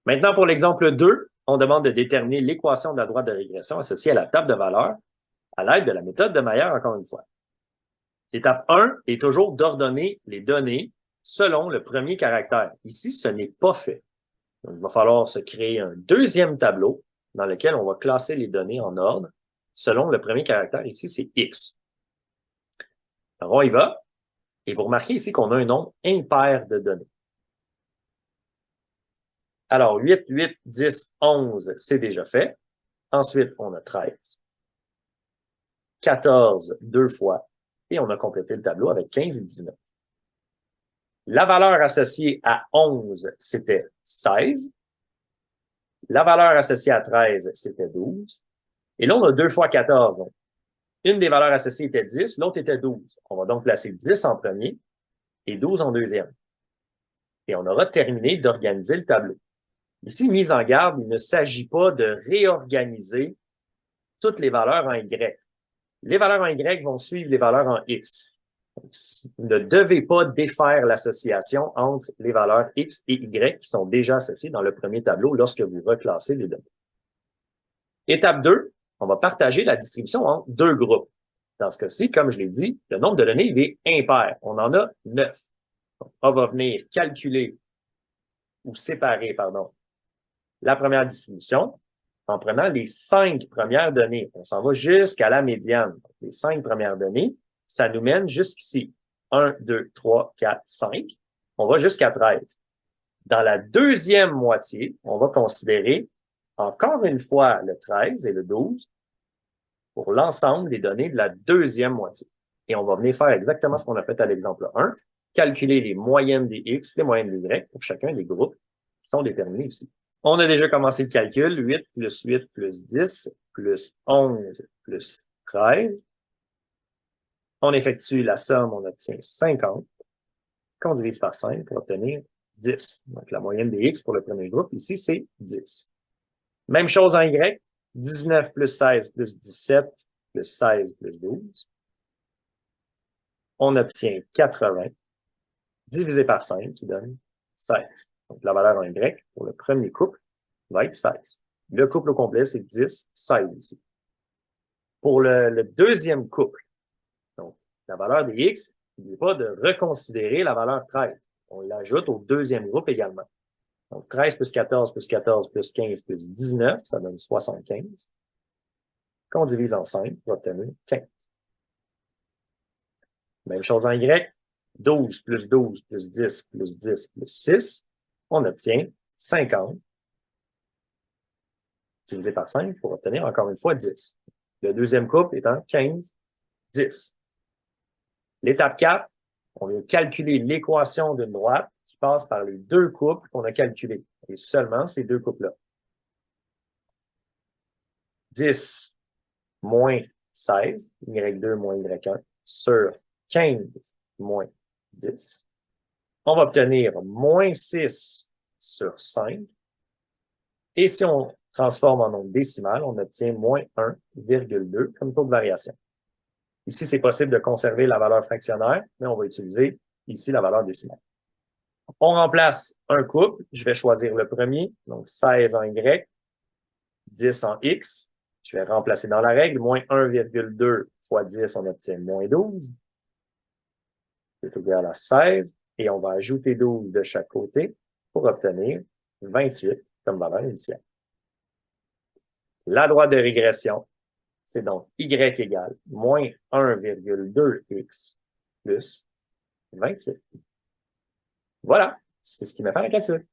Maintenant, pour l'exemple 2, on demande de déterminer l'équation de la droite de régression associée à la table de valeurs à l'aide de la méthode de Mayer, encore une fois. L'étape 1 est toujours d'ordonner les données selon le premier caractère. Ici, ce n'est pas fait. Donc, il va falloir se créer un deuxième tableau dans lequel on va classer les données en ordre selon le premier caractère. Ici, c'est X. Alors, on y va. Et vous remarquez ici qu'on a un nombre impair de données. Alors, 8, 8, 10, 11, c'est déjà fait. Ensuite, on a 13. 14 deux fois. Et on a complété le tableau avec 15 et 19. La valeur associée à 11, c'était 16. La valeur associée à 13, c'était 12. Et là, on a 2 fois 14. Donc, une des valeurs associées était 10, l'autre était 12. On va donc placer 10 en premier et 12 en deuxième. Et on aura terminé d'organiser le tableau. Ici, mise en garde, il ne s'agit pas de réorganiser toutes les valeurs en Y. Les valeurs en Y vont suivre les valeurs en X. Donc, vous ne devez pas défaire l'association entre les valeurs X et Y qui sont déjà associées dans le premier tableau lorsque vous reclassez les données. Étape 2, on va partager la distribution en deux groupes. Dans ce cas-ci, comme je l'ai dit, le nombre de données il est impair. On en a 9. Donc, on va venir calculer ou séparer, pardon, la première distribution en prenant les 5 premières données. On s'en va jusqu'à la médiane. Donc, les 5 premières données, ça nous mène jusqu'ici. 1, 2, 3, 4, 5. On va jusqu'à 13. Dans la deuxième moitié, on va considérer encore une fois le 13 et le 12 pour l'ensemble des données de la deuxième moitié. Et on va venir faire exactement ce qu'on a fait à l'exemple 1, calculer les moyennes des X, les moyennes des Y pour chacun des groupes qui sont déterminés ici. On a déjà commencé le calcul, 8 plus 8 plus 10 plus 11 plus 13. On effectue la somme, on obtient 50, qu'on divise par 5 pour obtenir 10. Donc, la moyenne des X pour le premier groupe, ici, c'est 10. Même chose en Y, 19 plus 16 plus 17 plus 16 plus 12. On obtient 80 divisé par 5 qui donne 16. Donc, la valeur en Y pour le premier couple va être 16. Le couple au complet, c'est 10, 16 ici. Pour le deuxième couple, donc la valeur des X, n'oubliez pas de reconsidérer la valeur 13. On l'ajoute au deuxième groupe également. Donc 13 plus 14 plus 14 plus 15 plus 19, ça donne 75. Qu'on divise en 5 pour obtenir 15. Même chose en Y, 12 plus 12 plus 10 plus 10 plus 6, on obtient 50 divisé par 5 pour obtenir encore une fois 10. Le deuxième couple étant 15, 10. L'étape 4, on vient calculer l'équation d'une droite qui passe par les deux couples qu'on a calculés. Et seulement ces deux couples-là. 10 moins 16, Y2 moins Y1, sur 15 moins 10. On va obtenir moins 6 sur 5. Et si on transforme en nombre décimal, on obtient moins 1,2 comme taux de variation. Ici, c'est possible de conserver la valeur fractionnaire, mais on va utiliser ici la valeur décimale. On remplace un couple. Je vais choisir le premier, donc 16 en Y, 10 en X. Je vais remplacer dans la règle, moins 1,2 fois 10, on obtient moins 12. C'est égal à 16. Et on va ajouter 12 de chaque côté pour obtenir 28 comme valeur initiale. La droite de régression, c'est donc Y égale moins 1,2X plus 28. Voilà, c'est ce qui m'a fait la calcul.